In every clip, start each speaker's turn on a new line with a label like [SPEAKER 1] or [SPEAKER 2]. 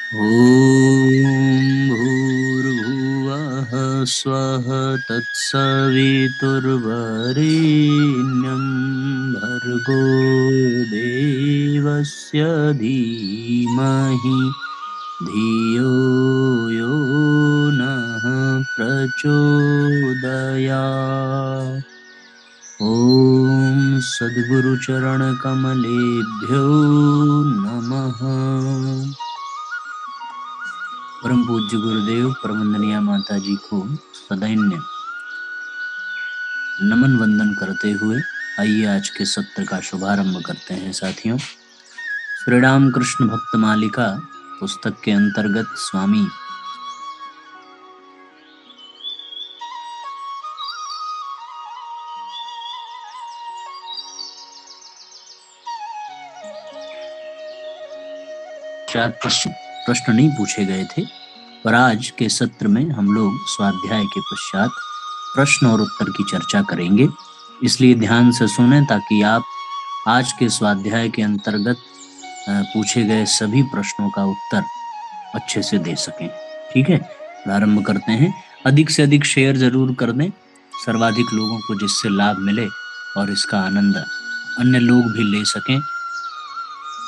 [SPEAKER 1] ॐ भूर्भुवः स्वः तत्सवितुर्वरेण्यं भर्गो देवस्य धीमहि धियो यो नः प्रचोदयात्। ॐ सद्गुरुचरणकमलेभ्यो नमः। परम पूज्य गुरुदेव परमंदनीय माता जी को सदैन्य नमन वंदन करते हुए आइए आज के सत्र का शुभारंभ करते हैं साथियों। श्री राम कृष्ण भक्त मालिका पुस्तक के अंतर्गत स्वामी प्रश्न नहीं पूछे गए थे, पर आज के सत्र में हम लोग स्वाध्याय के पश्चात प्रश्न और उत्तर की चर्चा करेंगे। इसलिए ध्यान से सुनें ताकि आप आज के स्वाध्याय के अंतर्गत पूछे गए सभी प्रश्नों का उत्तर अच्छे से दे सकें। ठीक है, प्रारंभ करते हैं। अधिक से अधिक शेयर जरूर कर दें, सर्वाधिक लोगों को जिससे लाभ मिले और इसका आनंद अन्य लोग भी ले सकें,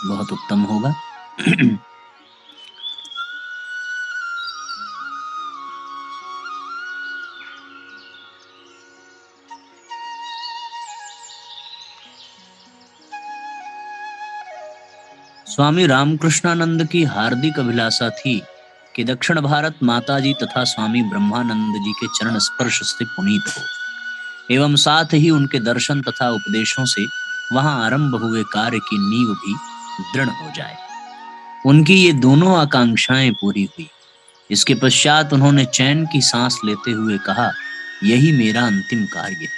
[SPEAKER 1] बहुत उत्तम होगा। स्वामी रामकृष्णानंद की हार्दिक अभिलाषा थी कि दक्षिण भारत माताजी तथा स्वामी ब्रह्मानंद जी के चरण स्पर्श से पुनीत हो एवं साथ ही उनके दर्शन तथा उपदेशों से वहां आरंभ हुए कार्य की नींव भी दृढ़ हो जाए। उनकी ये दोनों आकांक्षाएं पूरी हुई। इसके पश्चात उन्होंने चैन की सांस लेते हुए कहा, यही मेरा अंतिम कार्य है।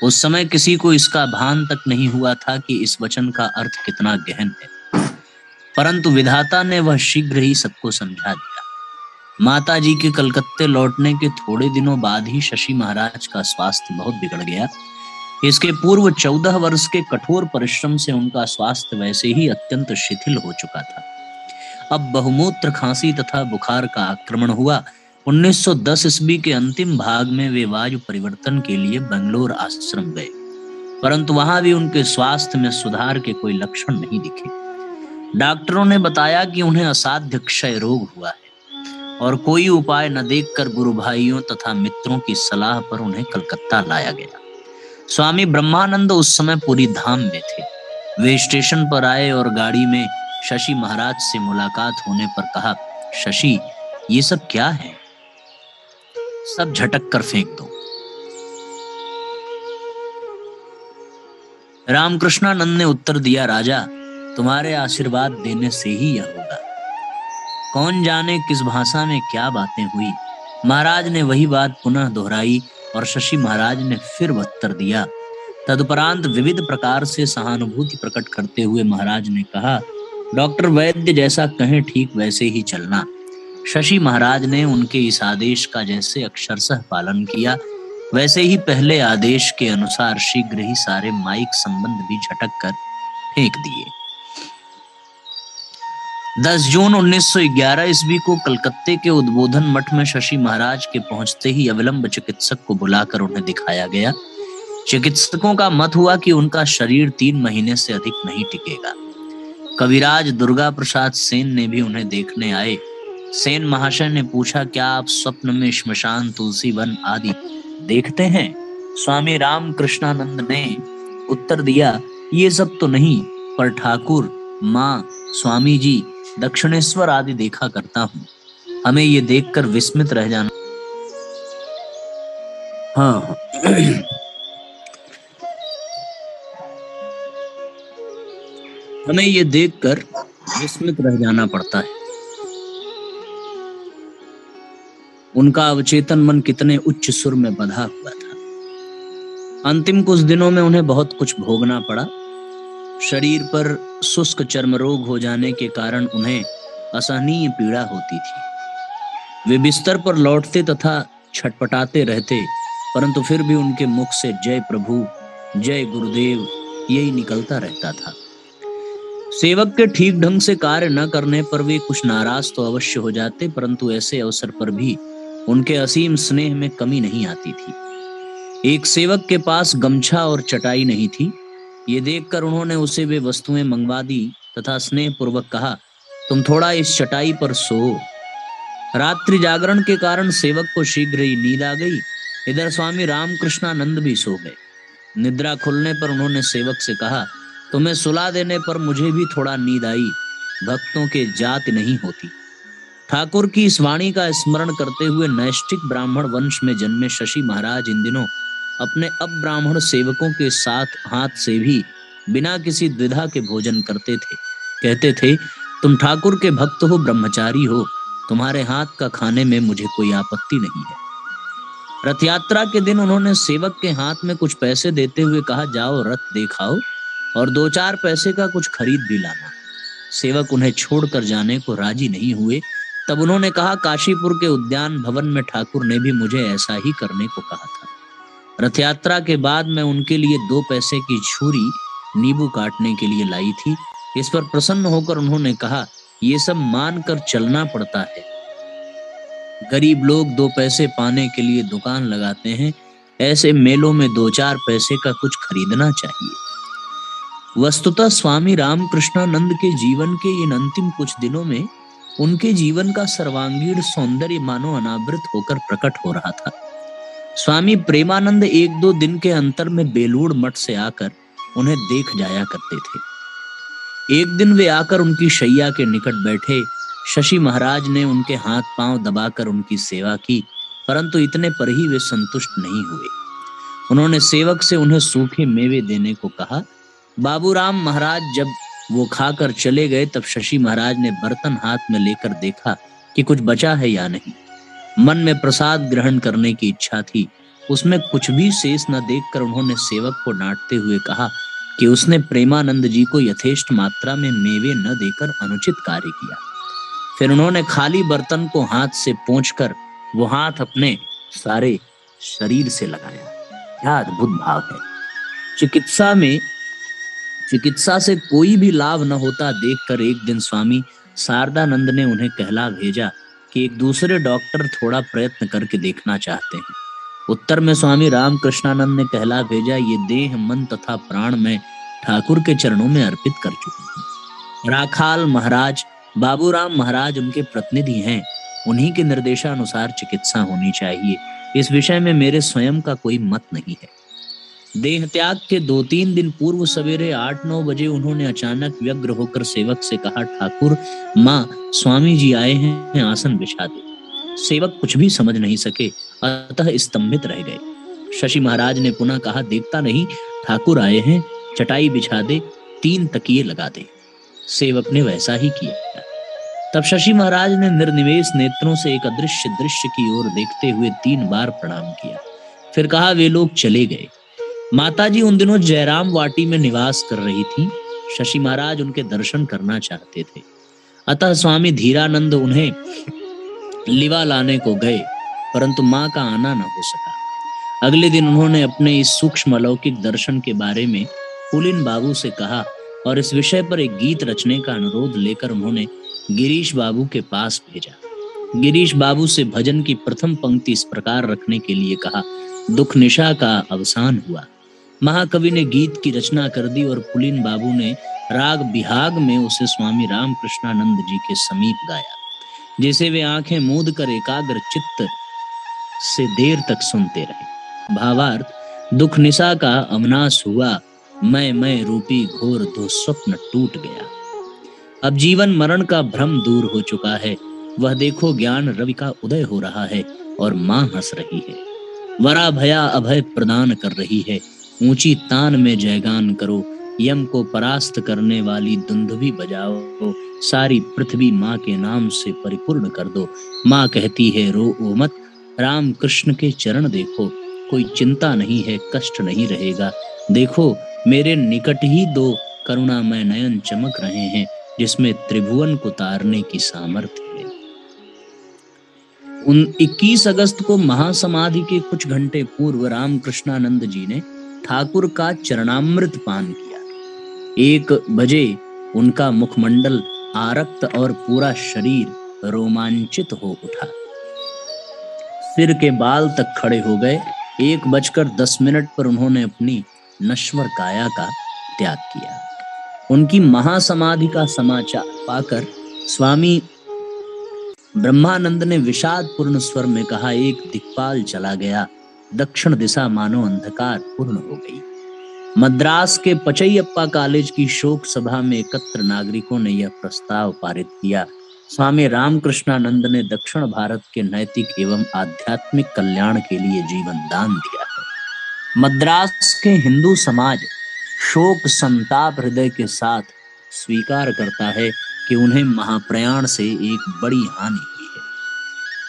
[SPEAKER 1] उस समय किसी को इसका भान तक नहीं हुआ था कि इस वचन का अर्थ कितना गहन है, परंतु विधाता ने वह शीघ्र ही सबको समझा दिया। माता जी के कलकत्ते लौटने के थोड़े दिनों बाद ही शशि महाराज का स्वास्थ्य बहुत बिगड़ गया। इसके पूर्व 14 वर्ष के कठोर परिश्रम से उनका स्वास्थ्य वैसे ही अत्यंत शिथिल हो चुका था। अब बहुमूत्र, खांसी तथा बुखार का आक्रमण हुआ। 1910 ईस्वी के अंतिम भाग में वे वायु परिवर्तन के लिए बेंगलोर आश्रम गए, परंतु वहां भी उनके स्वास्थ्य में सुधार के कोई लक्षण नहीं दिखे। डॉक्टरों ने बताया कि उन्हें असाध्य क्षय रोग हुआ है और कोई उपाय न देखकर गुरु भाइयों तथा मित्रों की सलाह पर उन्हें कलकत्ता लाया गया। स्वामी ब्रह्मानंद उस समय पूरी धाम में थे। वे स्टेशन पर आए और गाड़ी में शशि महाराज से मुलाकात होने पर कहा, शशि, ये सब क्या है? सब झटक कर फेंक दो। रामकृष्णानंद ने उत्तर दिया, राजा, तुम्हारे आशीर्वाद देने से ही यह होगा। कौन जाने किस भाषा में क्या बातें हुई। महाराज ने वही बात पुनः दोहराई और शशि महाराज ने फिर उत्तर दिया। तदुपरांत विविध प्रकार से सहानुभूति प्रकट करते हुए महाराज ने कहा, डॉक्टर वैद्य जैसा कहें ठीक वैसे ही चलना। शशि महाराज ने उनके इस आदेश का जैसे अक्षरशः पालन किया, वैसे ही पहले आदेश के अनुसार शीघ्र ही सारे माइक संबंध भी झटक कर फेंक दिए। 10 जून 1911 ईस्वी को कलकत्ते के उद्बोधन मठ में शशि महाराज के पहुंचते ही अविलंब चिकित्सक को बुलाकर उन्हें दिखाया गया। चिकित्सकों का मत हुआ कि उनका शरीर 3 महीने से अधिक नहीं टिकेगा। कविराज दुर्गा प्रसाद सेन ने भी उन्हें देखने आए। सेन महाशय ने पूछा, क्या आप स्वप्न में श्मशान, तुलसी वन आदि देखते हैं? स्वामी रामकृष्णानंद ने उत्तर दिया, ये सब तो नहीं, पर ठाकुर, माँ, स्वामी जी, दक्षिणेश्वर आदि देखा करता हूँ। हमें ये देखकर विस्मित रह जाना हाँ हमें ये देखकर विस्मित रह जाना पड़ता है। उनका अवचेतन मन कितने उच्च सुर में बंधा हुआ था। अंतिम कुछ दिनों में उन्हें बहुत कुछ भोगना पड़ा। शरीर पर शुष्क चर्म रोग हो जाने के कारण उन्हें असहनीय पीड़ा होती थी। वे बिस्तर पर लौटते तथा छटपटाते रहते, परंतु फिर भी उनके मुख से जय प्रभु, जय गुरुदेव यही निकलता रहता था। सेवक के ठीक ढंग से कार्य न करने पर वे कुछ नाराज तो अवश्य हो जाते, परंतु ऐसे अवसर पर भी उनके असीम स्नेह में कमी नहीं आती थी। एक सेवक के पास गमछा और चटाई नहीं थी। ये देखकर उन्होंने उसे वे वस्तुएं मंगवा दी तथा स्नेह पूर्वक कहा, तुम थोड़ा इस चटाई पर सो। रात्रि जागरण के कारण सेवक को शीघ्र ही नींद आ गई। इधर स्वामी रामकृष्णानंद भी सो गए। निद्रा खुलने पर उन्होंने सेवक से कहा, तुम्हें सुला देने पर मुझे भी थोड़ा नींद आई। भक्तों के जाति नहीं होती। ठाकुर की इस वाणी का स्मरण करते हुए नैष्ठिक ब्राह्मण वंश में जन्मे शशि महाराज इन दिनों अपने अब्राह्मण सेवकों के साथ हाथ से भी बिना किसी द्विधा के भोजन करते थे। कहते थे, तुम ठाकुर के भक्त हो, ब्रह्मचारी हो, तुम्हारे हाथ का खाने में मुझे कोई आपत्ति नहीं है। रथ यात्रा के दिन उन्होंने सेवक के हाथ में कुछ पैसे देते हुए कहा, जाओ रथ दिखाओ और 2-4 पैसे का कुछ खरीद भी लाना। सेवक उन्हें छोड़कर जाने को राजी नहीं हुए। तब उन्होंने कहा, काशीपुर के उद्यान भवन में ठाकुर ने भी मुझे ऐसा ही करने को कहा था। रथ यात्रा के बाद मैं उनके लिए 2 पैसे की छुरी नींबू काटने के लिए लाई थी। इस पर प्रसन्न होकर उन्होंने कहा, ये सब मानकर चलना पड़ता है। गरीब लोग 2 पैसे पाने के लिए दुकान लगाते हैं, ऐसे मेलों में 2-4 पैसे का कुछ खरीदना चाहिए। वस्तुतः स्वामी रामकृष्णानंद के जीवन के इन अंतिम कुछ दिनों में उनके जीवन का सर्वांगीण सौंदर्य मानो अनावृत होकर प्रकट हो रहा था। स्वामी प्रेमानंद 1-2 दिन के अंतर में बेलूड़ मठ से आकर उन्हें देख जाया करते थे। एक दिन वे आकर उनकी शैया के निकट बैठे। शशि महाराज ने उनके हाथ पांव दबाकर उनकी सेवा की, परंतु इतने पर ही वे संतुष्ट नहीं हुए। उन्होंने सेवक से उन्हें सूखे मेवे देने को कहा। बाबूराम महाराज जब वो खाकर चले गए, तब शशि महाराज ने बर्तन हाथ में लेकर देखा कि कुछ बचा है या नहीं। मन में प्रसाद ग्रहण करने की इच्छा थी, उसमें कुछ भी शेष न देखकर उन्होंने सेवक को डांटते हुए कहा कि उसने प्रेमानंद जी को यथेष्ट मात्रा में मेवे न देकर अनुचित कार्य किया। फिर उन्होंने खाली बर्तन को हाथ से पोंछकर वो हाथ अपने सारे शरीर से लगाया। क्या अद्भुत भाव है। चिकित्सा से कोई भी लाभ न होता देखकर एक दिन स्वामी शारदानंद ने उन्हें कहला भेजा कि एक दूसरे डॉक्टर थोड़ा प्रयत्न करके देखना चाहते हैं। उत्तर में स्वामी रामकृष्णानंद ने कहला भेजा, ये देह मन तथा प्राण में ठाकुर के चरणों में अर्पित कर चुके हैं। राखाल महाराज बाबूराम महाराज उनके प्रतिनिधि हैं, उन्हीं के निर्देशानुसार चिकित्सा होनी चाहिए। इस विषय में मेरे स्वयं का कोई मत नहीं है। देह त्याग के 2-3 दिन पूर्व सवेरे 8-9 बजे उन्होंने अचानक व्यग्र होकर सेवक से कहा, ठाकुर माँ स्वामी जी आए हैं, आसन बिछा दे। सेवक कुछ भी समझ नहीं सके, अतः स्तंभित रह गए। शशि महाराज ने पुनः कहा, देखता नहीं ठाकुर आए हैं, चटाई बिछा दे, 3 तकिए लगा दे। सेवक ने वैसा ही किया। तब शशि महाराज ने निर्निमेष नेत्रों से एक अदृश्य दृश्य की ओर देखते हुए 3 बार प्रणाम किया। फिर कहा, वे लोग चले गए। माताजी उन दिनों जयराम वाटी में निवास कर रही थी। शशि महाराज उनके दर्शन करना चाहते थे, अतः स्वामी धीरानंद उन्हें लिवा लाने को गए, परंतु मां का आना न हो सका। अगले दिन उन्होंने अपने इस सूक्ष्म अलौकिक दर्शन के बारे में पुलिन बाबू से कहा और इस विषय पर एक गीत रचने का अनुरोध लेकर उन्होंने गिरीश बाबू के पास भेजा। गिरीश बाबू से भजन की प्रथम पंक्ति इस प्रकार रखने के लिए कहा, दुख निशा का अवसान हुआ। महाकवि ने गीत की रचना कर दी और पुलिन बाबू ने राग बिहाग में उसे स्वामी रामकृष्णानंद जी के समीप गाया, जिसे वे आंखें मूंद कर एकाग्र चित्त से देर तक सुनते रहे। भावार्थ, दुख निशा का अवनाश हुआ, मैं रूपी घोर दुस्वप्न टूट गया। अब जीवन मरण का भ्रम दूर हो चुका है, वह देखो ज्ञान रवि का उदय हो रहा है और मां हंस रही है, वरा भया अभय प्रदान कर रही है। ऊंची तान में जयगान करो, यम को परास्त करने वाली दुंदुभी बजाओ, सारी पृथ्वी माँ के नाम से परिपूर्ण कर दो। माँ कहती है रो ओ मत, राम कृष्ण के चरण देखो, कोई चिंता नहीं है, कष्ट नहीं रहेगा। देखो मेरे निकट ही 2 करुणामय नयन चमक रहे हैं, जिसमें त्रिभुवन को तारने की सामर्थ्य है। 21 अगस्त को महासमाधि के कुछ घंटे पूर्व रामकृष्णानंद जी ने ठाकुर का चरणामृत पान किया। 1 बजे उनका मुखमंडल आरक्त और पूरा शरीर रोमांचित हो उठा। सिर के बाल तक खड़े हो गए। 1:10 पर उन्होंने अपनी नश्वर काया का त्याग किया। उनकी महासमाधि का समाचार पाकर स्वामी ब्रह्मानंद ने विषाद पूर्ण स्वर में कहा, एक दिक्पाल चला गया, दक्षिण दिशा मानो अंधकार पूर्ण हो गई। मद्रास के पचैयप्पा कॉलेज की शोक सभा में एकत्र नागरिकों ने यह प्रस्ताव पारित किया। स्वामी रामकृष्णानंद ने दक्षिण भारत के नैतिक एवं आध्यात्मिक कल्याण के लिए जीवन दान दिया है। मद्रास के हिंदू समाज शोक संताप हृदय के साथ स्वीकार करता है कि उन्हें महाप्रयाण से एक बड़ी हानि हुई है।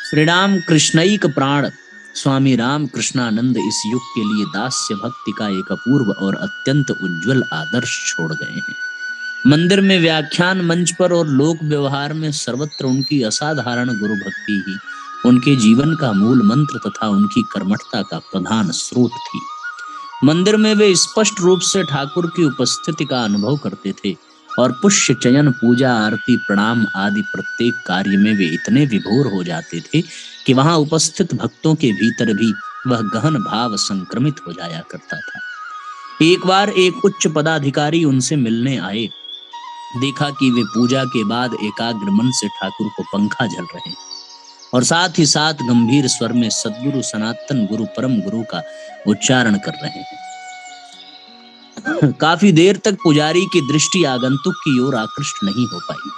[SPEAKER 1] श्रीराम कृष्णैक प्राण स्वामी राम कृष्णानंद इस युग के लिए दास्य भक्ति का एक अपूर्व और अत्यंत उज्जवल आदर्श छोड़ गए हैं। मंदिर में, व्याख्यान मंच पर और लोक व्यवहार में सर्वत्र उनकी असाधारण गुरु भक्ति ही उनके जीवन का मूल मंत्र तथा उनकी कर्मठता का प्रधान स्रोत थी। मंदिर में वे स्पष्ट रूप से ठाकुर की उपस्थिति का अनुभव करते थे और पुष्य चयन, पूजा, आरती, प्रणाम आदि प्रत्येक कार्य में वे इतने विभोर हो जाते थे कि वहां उपस्थित भक्तों के भीतर भी वह गहन भाव संक्रमित हो जाया करता था। एक बार एक उच्च पदाधिकारी उनसे मिलने आए। देखा कि वे पूजा के बाद एकाग्र मन से ठाकुर को पंखा झल रहे हैं और साथ ही साथ गंभीर स्वर में सद्गुरु, सनातन गुरु, परम गुरु का उच्चारण कर रहे हैं। काफी देर तक पुजारी की दृष्टि आगंतुक की ओर आकृष्ट नहीं हो पाई।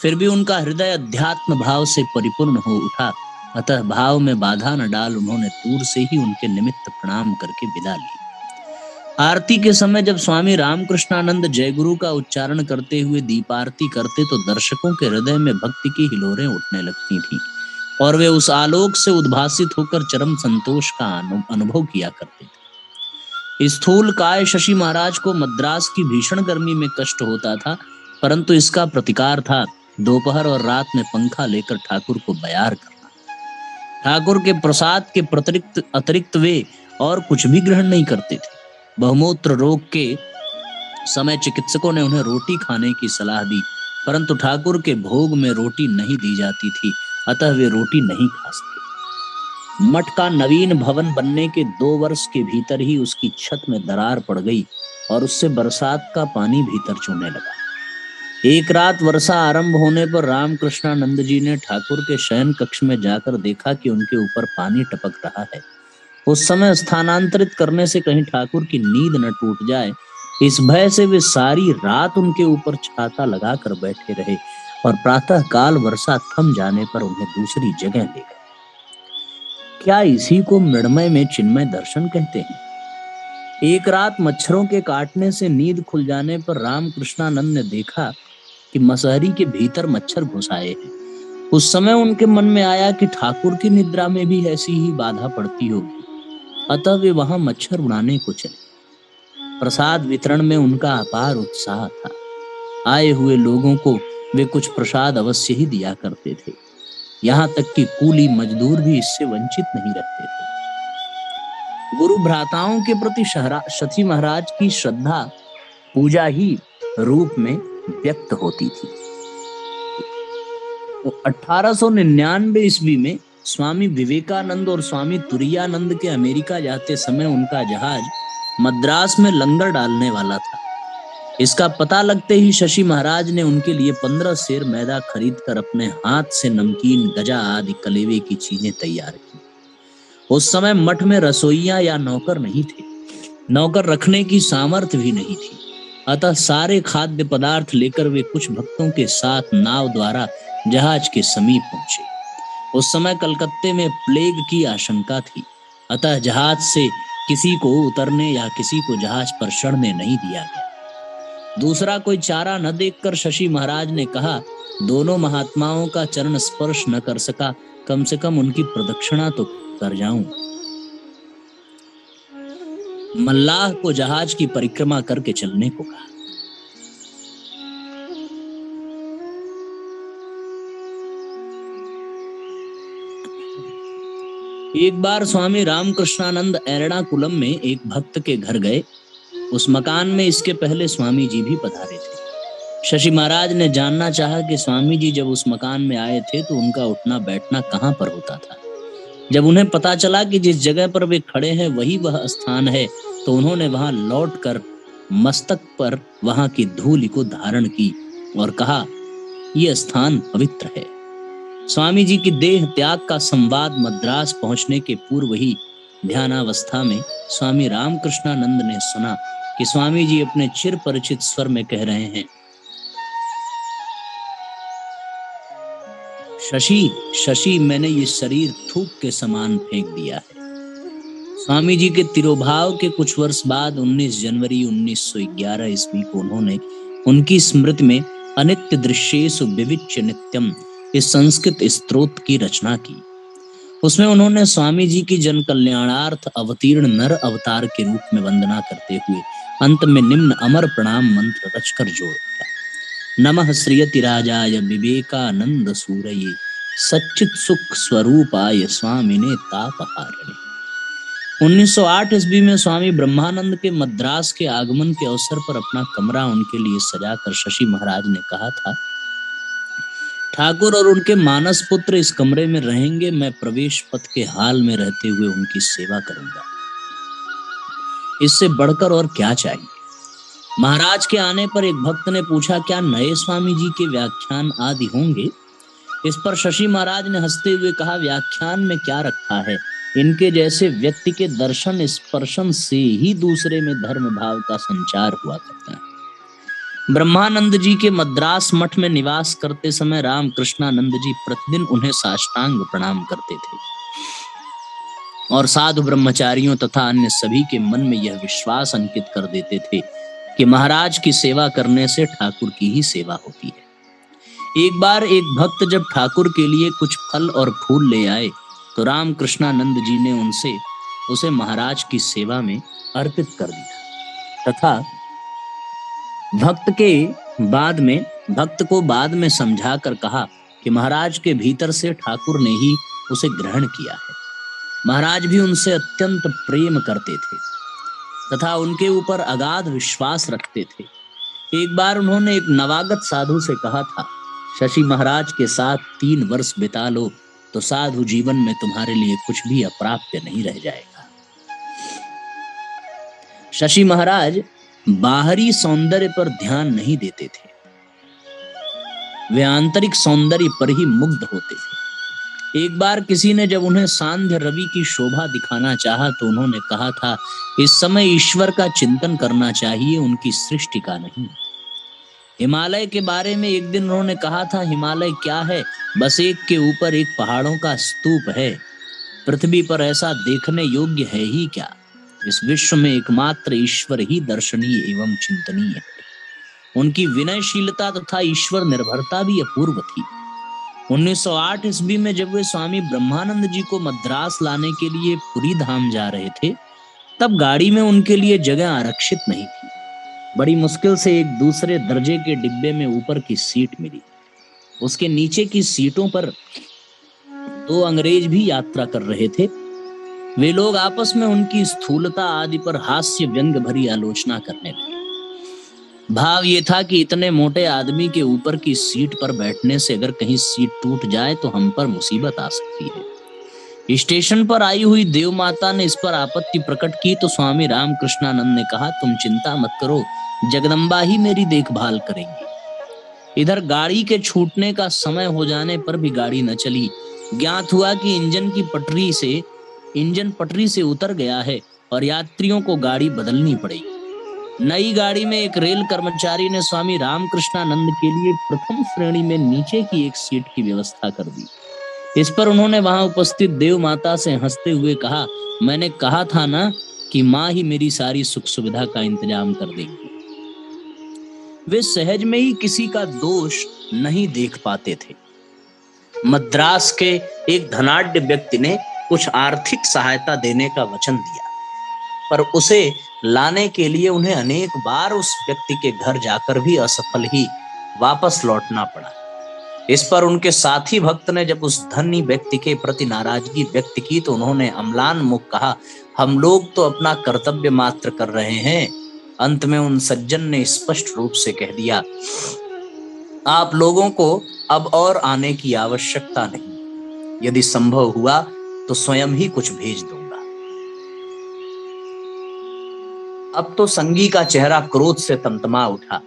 [SPEAKER 1] फिर भी उनका हृदय अध्यात्म भाव से परिपूर्ण हो उठा। अतः भाव में बाधा न डाल उन्होंने दूर से ही उनके निमित्त प्रणाम करके विदा ली। आरती के समय जब स्वामी रामकृष्णानंद जय गुरु का उच्चारण करते हुए दीपारती करते तो दर्शकों के हृदय में भक्ति की हिलोरें उठने लगती थीं और वे उस आलोक से उद्भासित होकर चरम संतोष का अनुभव किया करते थे। स्थूल काय शशि महाराज को मद्रास की भीषण गर्मी में कष्ट होता था, परंतु इसका प्रतिकार था दोपहर और रात में पंखा लेकर ठाकुर को बयार करना। ठाकुर के प्रसाद के अतिरिक्त वे और कुछ भी ग्रहण नहीं करते थे। बहुमूत्र रोग के समय चिकित्सकों ने उन्हें रोटी खाने की सलाह दी, परंतु ठाकुर के भोग में रोटी नहीं दी जाती थी, अतः वे रोटी नहीं खा सके। मठ का नवीन भवन बनने के 2 वर्ष के भीतर ही उसकी छत में दरार पड़ गई और उससे बरसात का पानी भीतर चूने लगा। एक रात वर्षा आरंभ होने पर रामकृष्णानंद जी ने ठाकुर के शयन कक्ष में जाकर देखा कि उनके ऊपर पानी टपक रहा है। उस समय स्थानांतरित करने से कहीं ठाकुर की नींद न टूट जाए, इस भय से वे सारी रात उनके ऊपर छाता लगाकर बैठे रहे और प्रातः काल वर्षा थम जाने पर उन्हें दूसरी जगह ले गए। क्या इसी को मृण्मय में चिन्मय दर्शन कहते हैं? एक रात मच्छरों के काटने से नींद खुल जाने पर रामकृष्णानंद ने देखा कि मसहरी के भीतर मच्छर घुस आए हैं। उस समय उनके मन में आया कि ठाकुर की निद्रा में भी ऐसी ही बाधा पड़ती होगी, अतः वे वहां मच्छर उड़ाने को चले। प्रसाद वितरण में उनका अपार उत्साह था। आए हुए लोगों को वे कुछ प्रसाद अवश्य ही दिया करते थे। यहाँ तक कि कूली मजदूर भी इससे वंचित नहीं रहते थे। गुरु भ्राताओं के प्रति शशि महाराज की श्रद्धा पूजा ही रूप में व्यक्त होती थी। 1899 ईस्वी में स्वामी विवेकानंद और स्वामी तुरायानंद के अमेरिका जाते समय उनका जहाज मद्रास में लंगर डालने वाला था। इसका पता लगते ही शशि महाराज ने उनके लिए 15 सेर मैदा खरीदकर अपने हाथ से नमकीन, गजा आदि कलेवे की चीजें तैयार की। उस समय मठ में रसोइया या नौकर नहीं थे, नौकर रखने की सामर्थ्य भी नहीं थी, अतः सारे खाद्य पदार्थ लेकर वे कुछ भक्तों के साथ नाव द्वारा जहाज के समीप पहुंचे। उस समय कलकत्ते में प्लेग की आशंका थी, अतः जहाज से किसी को उतरने या किसी को जहाज पर चढ़ने नहीं दिया गया। दूसरा कोई चारा न देखकर शशि महाराज ने कहा, दोनों महात्माओं का चरण स्पर्श न कर सका, कम से कम उनकी प्रदक्षिणा तो कर जाऊं। मल्लाह को जहाज की परिक्रमा करके चलने को कहा। एक बार स्वामी रामकृष्णानंद एर्णाकुलम में एक भक्त के घर गए। उस मकान में इसके पहले स्वामी जी भी पधारे थे। शशि महाराज ने जानना चाहा कि स्वामी जी जब उस मकान में आए थे तो उनका उठना बैठना कहाँ पर होता था। जब उन्हें पता चला कि जिस जगह पर वे खड़े हैं वही वह स्थान है, तो उन्होंने वहां लौटकर मस्तक पर वहां की धूलि को धारण की और कहा, यह स्थान पवित्र है। स्वामी जी की देह त्याग का संवाद मद्रास पहुंचने के पूर्व ही ध्यानावस्था में स्वामी रामकृष्णानंद ने सुना कि स्वामी जी अपने चिर परिचित स्वर में कह रहे हैं, शशि शशि, मैंने ये शरीर थूक के समान फेंक दिया है। स्वामी जी के तिरोभाव के कुछ वर्ष बाद 19 जनवरी 1911 ईस्वी को उन्होंने उनकी स्मृति में अनित्य दृश्येषु विविच्य नित्यम इस संस्कृत स्तोत्र की रचना की। उसमें उन्होंने स्वामी जी की जन कल्याणार्थ अवतीर्ण नर अवतार के रूप में वंदना करते हुए अंत में निम्न अमर प्रणाम मंत्र रचकर जोड़ दिया, नमः श्रीयति राजाय विवेकानंद सूरये सच्चित सुख स्वरूपाय स्वामिने तापहारिणे। 1908 ईस्वी में स्वामी ब्रह्मानंद के मद्रास के आगमन के अवसर पर अपना कमरा उनके लिए सजाकर शशि महाराज ने कहा था, ठाकुर और उनके मानस पुत्र इस कमरे में रहेंगे, मैं प्रवेश पथ के हाल में रहते हुए उनकी सेवा करूंगा। इससे बढ़कर और क्या चाहिए। महाराज के आने पर एक भक्त ने पूछा, क्या नए स्वामी जी के व्याख्यान आदि होंगे। इस पर शशि महाराज ने हंसते हुए कहा, व्याख्यान में क्या रखा है, इनके जैसे व्यक्ति के दर्शन स्पर्शन से ही दूसरे में धर्म भाव का संचार हुआ करता है। ब्रह्मानंद जी के मद्रास मठ में निवास करते समय रामकृष्णानंद जी प्रतिदिन उन्हें साष्टांग प्रणाम करते थे और साधु ब्रह्मचारियों तथा अन्य सभी के मन में यह विश्वास अंकित कर देते थे कि महाराज की सेवा करने से ठाकुर की ही सेवा होती है। एक बार एक भक्त जब ठाकुर के लिए कुछ फल और फूल ले आए तो रामकृष्णानंद जी ने उसे महाराज की सेवा में अर्पित कर दिया तथा भक्त को बाद में समझाकर कहा कि महाराज के भीतर से ठाकुर ने ही उसे ग्रहण किया है। महाराज भी उनसे अत्यंत प्रेम करते थे तथा उनके ऊपर अगाध विश्वास रखते थे। एक बार उन्होंने एक नवागत साधु से कहा था, शशि महाराज के साथ 3 वर्ष बिता लो तो साधु जीवन में तुम्हारे लिए कुछ भी अप्राप्य नहीं रह जाएगा। शशि महाराज बाहरी सौंदर्य पर ध्यान नहीं देते थे, वे आंतरिक सौंदर्य पर ही मुग्ध होते थे। एक बार किसी ने जब उन्हें सांध्य रवि की शोभा दिखाना चाहा तो उन्होंने कहा था, इस समय ईश्वर का चिंतन करना चाहिए, उनकी सृष्टि का नहीं। हिमालय के बारे में एक दिन उन्होंने कहा था, हिमालय क्या है, बस एक के ऊपर एक पहाड़ों का स्तूप है, पृथ्वी पर ऐसा देखने योग्य है ही क्या। इस विश्व में एकमात्र ईश्वर ही दर्शनीय एवं चिंतनीय है। उनकी विनयशीलता तथा ईश्वर निर्भरता भी अपूर्व थी। 1908 ईस्वी में जब वे स्वामी ब्रह्मानंद जी को मद्रास लाने के लिए पुरी धाम जा रहे थे, तब गाड़ी में उनके लिए जगह आरक्षित नहीं थी। बड़ी मुश्किल से एक दूसरे दर्जे के डिब्बे में ऊपर की सीट मिली। उसके नीचे की सीटों पर 2 अंग्रेज भी यात्रा कर रहे थे। वे लोग आपस में उनकी स्थूलता आदि पर हास्य व्यंग भरी आलोचना करने लगे। भाव ये था कि इतने मोटे आदमी के ऊपर की सीट पर बैठने से अगर कहीं सीट टूट जाए तो हम पर मुसीबत आ सकती है। स्टेशन पर आई हुई देव माता ने इस पर आपत्ति प्रकट की तो स्वामी रामकृष्णानंद ने कहा, तुम चिंता मत करो, जगदम्बा ही मेरी देखभाल करेंगी। इधर गाड़ी के छूटने का समय हो जाने पर भी गाड़ी न चली। ज्ञात हुआ कि इंजन पटरी से उतर गया है और यात्रियों को गाड़ी बदलनी पड़ेगी। नई गाड़ी में एक रेल कर्मचारी ने स्वामी रामकृष्णानंद के लिए प्रथम श्रेणी में नीचे की एक सीट की व्यवस्था कर दी। इस पर उन्होंने वहां उपस्थित देव माता से हंसते हुए कहा, मैंने कहा था ना कि माँ ही मेरी सारी सुख सुविधा का इंतजाम कर देगी। वे सहज में ही किसी का दोष नहीं देख पाते थे। मद्रास के एक धनाढ्य व्यक्ति ने कुछ आर्थिक सहायता देने का वचन दिया, पर उसे लाने के लिए उन्हें अनेक बार उस व्यक्ति के घर जाकर भी असफल ही वापस लौटना पड़ा। इस पर उनके साथी भक्त ने जब उस धनी व्यक्ति के प्रति नाराजगी व्यक्त की तो उन्होंने अम्लान मुख कहा, हम लोग तो अपना कर्तव्य मात्र कर रहे हैं। अंत में उन सज्जन ने स्पष्ट रूप से कह दिया, आप लोगों को अब और आने की आवश्यकता नहीं। यदि संभव हुआ तो स्वयं ही कुछ भेज दूंगा। अब तो संगी का चेहरा क्रोध से तमतमा उठा,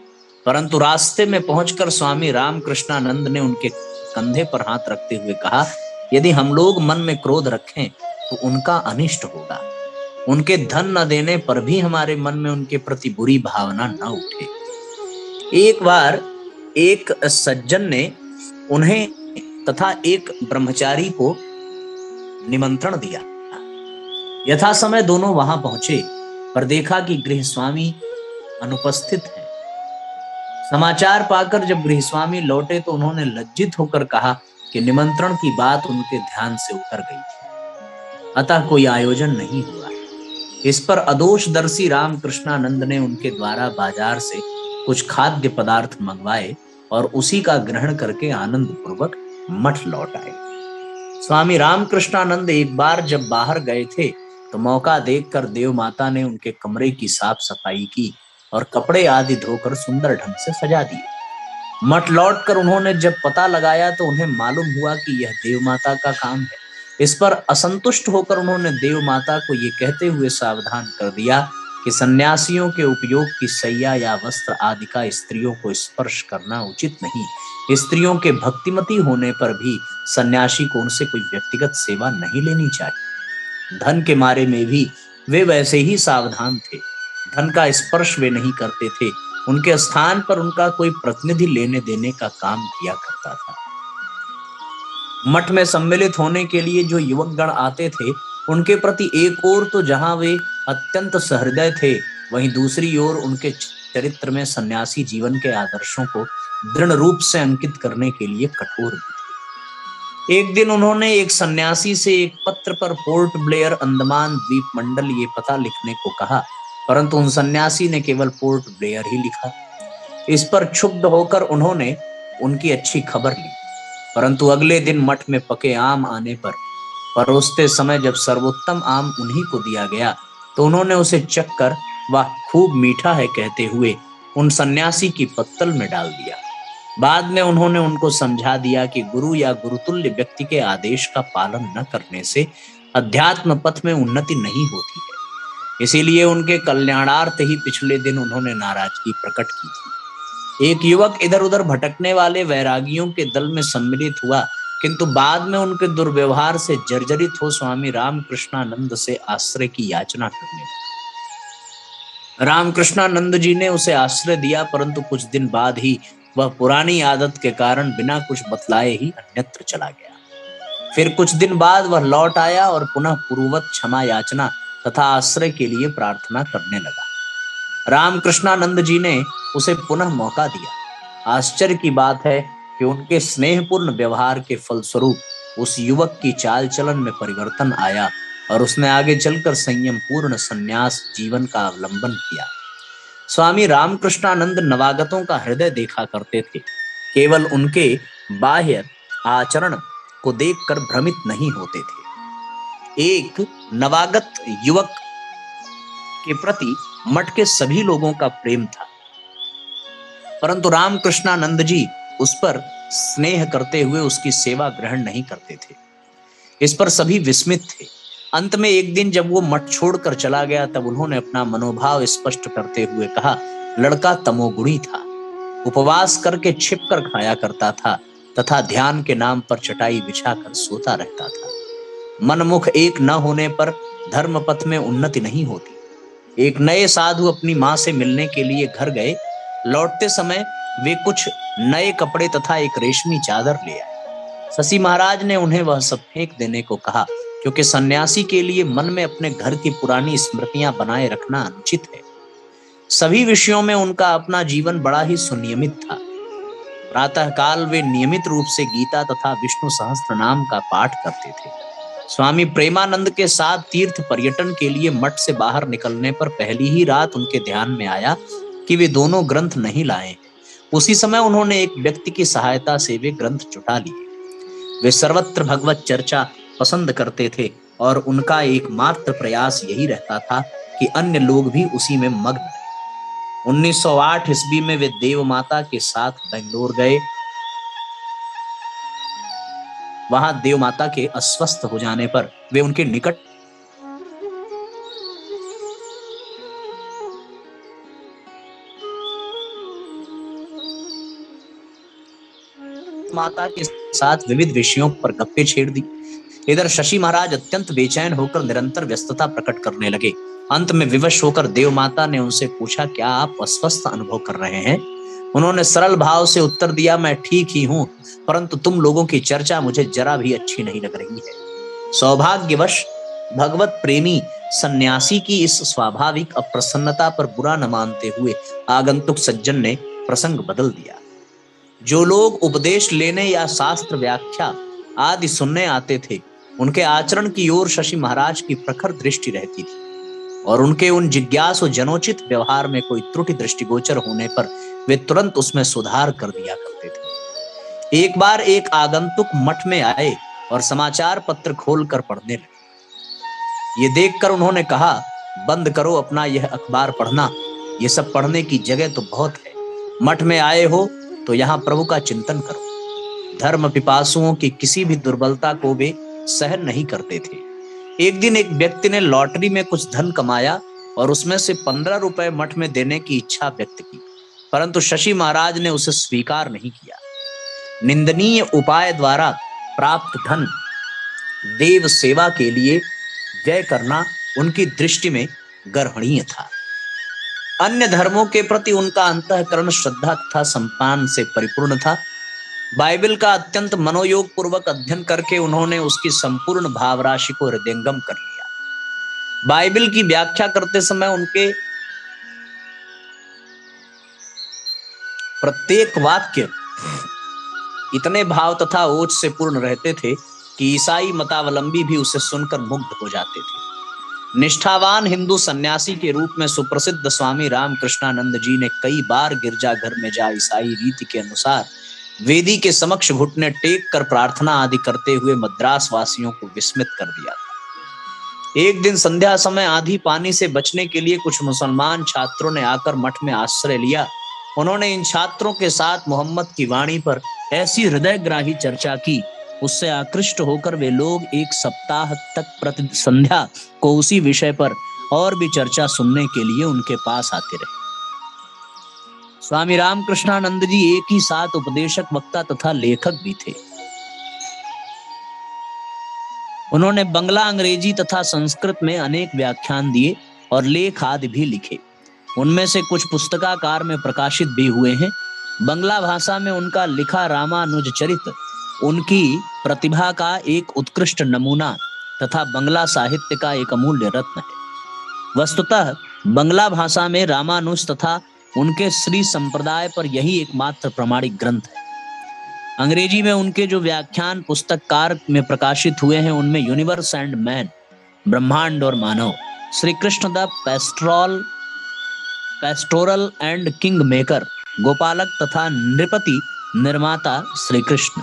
[SPEAKER 1] परंतु रास्ते में पहुंचकर स्वामी रामकृष्णानंद ने उनके कंधे पर हाथ रखते हुए कहा, यदि हम लोग मन में क्रोध रखें तो उनका अनिष्ट होगा। उनके धन न देने पर भी हमारे मन में उनके प्रति बुरी भावना न उठे। एक बार एक सज्जन ने उन्हें तथा एक ब्रह्मचारी को निमंत्रण दिया। यथा समय दोनों वहां पहुंचे, पर देखा कि गृहस्वामी अनुपस्थित है। समाचार पाकर जब गृहस्वामी लौटे तो उन्होंने लज्जित होकर कहा कि निमंत्रण की बात उनके ध्यान से उतर गई थी, अतः कोई आयोजन नहीं हुआ। इस पर अदोषदर्शी रामकृष्णानंद ने उनके द्वारा बाजार से कुछ खाद्य पदार्थ मंगवाए और उसी का ग्रहण करके आनंद पूर्वक मठ लौट आए। स्वामी रामकृष्णानंद एक बार जब बाहर गए थे तो मौका देखकर देव माता ने उनके कमरे की साफ सफाई की और कपड़े आदि धोकर सुंदर ढंग से सजा दिए। मठ लौटकर उन्होंने जब पता लगाया तो उन्हें मालूम हुआ कि यह देव माता का काम है। इस पर असंतुष्ट होकर उन्होंने देव माता को ये कहते हुए सावधान कर दिया कि सन्यासियों के उपयोग की सैया या वस्त्र आदि का स्त्रियों को स्पर्श करना उचित नहीं। स्त्रियों के भक्तिमती होने पर भी सन्यासी को उनसे कोई व्यक्तिगत सेवा नहीं लेनी चाहिए। धन के मारे में भी वे वैसे ही सावधान थे। धन का स्पर्श वे नहीं करते थे। उनके स्थान पर उनका कोई प्रतिनिधि लेने देने का काम किया करता था। मठ में सम्मिलित होने के लिए जो युवक गण आते थे, उनके प्रति एक ओर तो जहां वे अत्यंत सहृदय थे, वहीं दूसरी ओर उनके चरित्र में सन्यासी जीवन के आदर्शों को दृढ़ रूप से अंकित करने के लिए कठोर भी थे। एक दिन उन्होंने एक सन्यासी से एक पत्र पर पोर्ट ब्लेयर अंडमान द्वीप मंडल ये पता लिखने को कहा, परंतु उन सन्यासी ने केवल पोर्ट ब्लेयर ही लिखा। इस पर क्षुब्ध होकर उन्होंने उनकी अच्छी खबर ली, परंतु अगले दिन मठ में पके आम आने पर परोसते समय जब सर्वोत्तम आम उन्हीं को दिया गया तो उन्होंने उसे चख कर वाह खूब मीठा है कहते हुए उन सन्यासी की पत्तल में डाल दिया। बाद में उन्होंने उनको समझा दिया कि गुरु या गुरुतुल्य व्यक्ति के आदेश का पालन न करने से अध्यात्म पथ में उन्नति नहीं होती है। इसीलिए उनके कल्याणार्थ ही पिछले दिन उन्होंने नाराजगी प्रकट की थी। एक युवक इधर उधर भटकने वाले वैरागियों के दल में सम्मिलित हुआ, किंतु बाद में उनके दुर्व्यवहार से जर्जरित हो स्वामी रामकृष्णानंद से आश्रय की याचना करने लगा। रामकृष्णानंद जी ने उसे आश्रय दिया, परंतु कुछ दिन बाद ही वह पुरानी आदत के कारण बिना कुछ बतलाए ही अन्यत्र चला गया। फिर कुछ दिन बाद वह लौट आया और पुनः पूर्ववत क्षमा याचना तथा आश्रय के लिए प्रार्थना करने लगा। रामकृष्णानंद जी ने उसे पुनः मौका दिया। आश्चर्य की बात है कि उनके स्नेहपूर्ण व्यवहार के फलस्वरूप उस युवक की चाल चलन में परिवर्तन आया और उसने आगे चलकर संयम पूर्ण संन्यास जीवन का अवलंबन किया। स्वामी रामकृष्णानंद नवागतों का हृदय देखा करते थे, केवल उनके बाह्य आचरण को देखकर भ्रमित नहीं होते थे। एक नवागत युवक के प्रति मठ के सभी लोगों का प्रेम था, परंतु रामकृष्णानंद जी उस पर स्नेह करते हुए उसकी सेवा ग्रहण नहीं करते थे। इस पर सभी विस्मित थे। अंत में एक दिन जब वो मठ छोड़कर चला गया तब उन्होंने अपना मनोभाव स्पष्ट करते हुए कहा, लड़का तमोगुणी था, उपवास करके छिपकर खाया करता था तथा ध्यान के नाम पर चटाई बिछाकर सोता रहता था। मनमुख एक न होने पर धर्म पथ में उन्नति नहीं होती। एक नए साधु अपनी मां से मिलने के लिए घर गए। लौटते समय वे कुछ नए कपड़े तथा एक रेशमी चादर ले आए। शशि महाराज ने उन्हें वह सब फेंक देने को कहा, क्योंकि सन्यासी के लिए मन में अपने घर की पुरानी स्मृतियां बनाए रखना अनुचित है। सभी विषयों में उनका अपना जीवन बड़ा ही सुनियमित था। प्रातः काल वे नियमित रूप से गीता तथा विष्णु सहस्त्र नाम का पाठ करते थे। स्वामी प्रेमानंद के साथ तीर्थ पर्यटन के लिए मठ से बाहर निकलने पर पहली ही रात उनके ध्यान में आया कि वे दोनों ग्रंथ नहीं लाए। उसी समय उन्होंने एक व्यक्ति की सहायता से वे ग्रंथ जुटा लिए। वे सर्वत्र भगवत चर्चा पसंद करते थे और उनका एकमात्र प्रयास यही रहता था कि अन्य लोग भी उसी में मग्न रहे। 1908 ईस्वी में वे देव माता के साथ बेंगलोर गए। वहां देव माता के अस्वस्थ हो जाने पर वे उनके निकट माता के साथ विविध विषयों पर गप्पे छेड़ दी। इधर शशि महाराज अत्यंत बेचैन होकर निरंतर व्यस्तता प्रकट करने लगे। अंत में विवश होकर देव माता ने उनसे पूछा, क्या आप अस्वस्थ अनुभव कर रहे हैं? उन्होंने सरल भाव से उत्तर दिया, मैं ठीक ही हूं, परंतु तुम लोगों की चर्चा मुझे जरा भी अच्छी नहीं लग रही है। सौभाग्यवश भगवत प्रेमी सन्यासी की इस स्वाभाविक अप्रसन्नता पर बुरा न मानते हुए आगंतुक सज्जन ने प्रसंग बदल दिया। जो लोग उपदेश लेने या शास्त्र व्याख्या आदि सुनने आते थे, उनके आचरण की ओर शशि महाराज की प्रखर दृष्टि रहती थी और उनके उन जिज्ञासु जनोचित व्यवहार में कोई त्रुटि दृष्टिगोचर होने पर वे तुरंत उसमें सुधार कर दिया करते थे। एक बार एक आगंतुक मठ में आए और समाचार पत्र खोलकर पढ़ने लगे। ये देखकर उन्होंने कहा, बंद करो अपना यह अखबार पढ़ना, ये सब पढ़ने की जगह तो बहुत है। मठ में आए हो तो यहाँ प्रभु का चिंतन करो। धर्म पिपासुओं की किसी भी दुर्बलता को वे सहन नहीं करते थे। एक दिन एक व्यक्ति ने लॉटरी में कुछ धन कमाया और उसमें से 15 रुपए मठ में देने की इच्छा व्यक्त की, परंतु शशि महाराज ने उसे स्वीकार नहीं किया। निंदनीय उपाय द्वारा प्राप्त धन देव सेवा के लिए व्यय करना उनकी दृष्टि में गर्हणीय था। अन्य धर्मों के प्रति उनका अंतःकरण श्रद्धा तथा सम्मान से परिपूर्ण था। बाइबल का अत्यंत मनोयोग पूर्वक अध्ययन करके उन्होंने उसकी संपूर्ण भावराशि को हृदयंगम कर लिया। बाइबल की व्याख्या करते समय उनके प्रत्येक वाक्य इतने भाव तथा ओज से पूर्ण रहते थे कि ईसाई मतावलंबी भी उसे सुनकर मुग्ध हो जाते थे। निष्ठावान हिंदू सन्यासी के रूप में सुप्रसिद्ध स्वामी रामकृष्णानंद जी ने कई बार गिरजाघर में जा ईसाई रीति के अनुसार वेदी के समक्ष घुटने टेक कर प्रार्थना आदि करते हुए मद्रास वासियों को विस्मित कर दिया था। एक दिन संध्या समय आधी पानी से बचने के लिए कुछ मुसलमान छात्रों ने आकर मठ में आश्रय लिया। उन्होंने इन छात्रों के साथ मोहम्मद की वाणी पर ऐसी हृदयग्राही चर्चा की, उससे आकृष्ट होकर वे लोग एक सप्ताह तक प्रति संध्या को उसी विषय पर और भी चर्चा सुनने के लिए उनके पास आते रहे। स्वामी रामकृष्णानंद जी एक ही साथ उपदेशक, वक्ता तथा लेखक भी थे। उन्होंने बंगला, अंग्रेजी तथा संस्कृत में अनेक व्याख्यान दिए और लेख आदि भी लिखे। उनमें से कुछ पुस्तकाकार में प्रकाशित भी हुए हैं। बंगला भाषा में उनका लिखा रामानुज चरित उनकी प्रतिभा का एक उत्कृष्ट नमूना तथा बंगला साहित्य का एक अमूल्य रत्न है। वस्तुतः बंगला भाषा में रामानुज तथा उनके श्री संप्रदाय पर यही एकमात्र प्रमाणिक ग्रंथ है। अंग्रेजी में उनके जो व्याख्यान पुस्तककार में प्रकाशित हुए हैं, उनमें यूनिवर्स एंड मैन, ब्रह्मांड और मानव, Shri Krishna the pastoral and kingmaker, गोपालक तथा नृपति निर्माता Shri Krishna,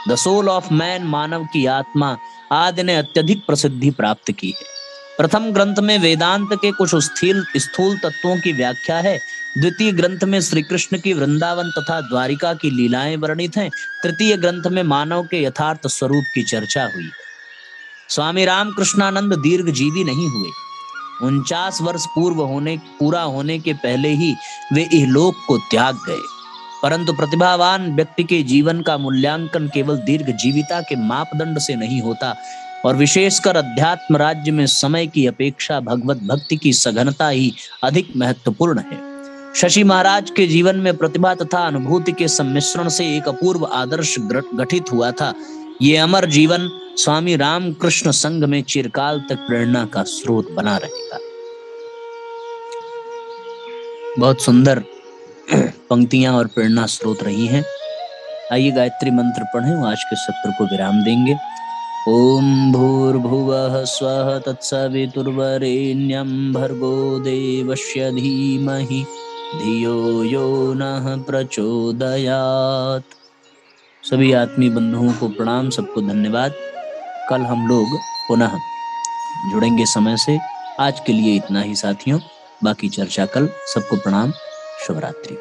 [SPEAKER 1] the soul of man, मानव की आत्मा आदि ने अत्यधिक प्रसिद्धि प्राप्त की है। प्रथम ग्रंथ में वेदांत के कुछ स्थूल तत्वों की व्याख्या है। द्वितीय ग्रंथ में श्री कृष्ण की वृंदावन तथा द्वारिका की लीलाएं वर्णित हैं। तृतीय ग्रंथ में मानव के यथार्थ स्वरूप की चर्चा हुई है। स्वामी रामकृष्णानंद दीर्घ जीवी नहीं हुए। 49 वर्ष पूरा होने के पहले ही वे इहलोक को त्याग गए। परंतु प्रतिभावान व्यक्ति के जीवन का मूल्यांकन केवल दीर्घ जीविता के मापदंड से नहीं होता और विशेषकर अध्यात्म राज्य में समय की अपेक्षा भगवत भक्ति की सघनता ही अधिक महत्वपूर्ण है। शशि महाराज के जीवन में प्रतिभा तथा अनुभूति के सम्मिश्रण से एक अपूर्व आदर्श गठित हुआ था। ये अमर जीवन स्वामी रामकृष्ण संघ में चिरकाल तक प्रेरणा का स्रोत बना रहेगा। बहुत सुंदर पंक्तियां और प्रेरणा स्रोत रही हैं। आइए गायत्री मंत्र पढ़ें, आज के सत्र को विराम देंगे। ओम भूर्भुवः स्वः तत्सवितुर्वरेण्यं भर्गो देवस्य धीमहि धियो यो नः प्रचोदयात्। सभी आत्मीय बंधुओं को प्रणाम, सबको धन्यवाद। कल हम लोग पुनः जुड़ेंगे समय से। आज के लिए इतना ही साथियों, बाकी चर्चा कल। सबको प्रणाम। शुभ रात्रि।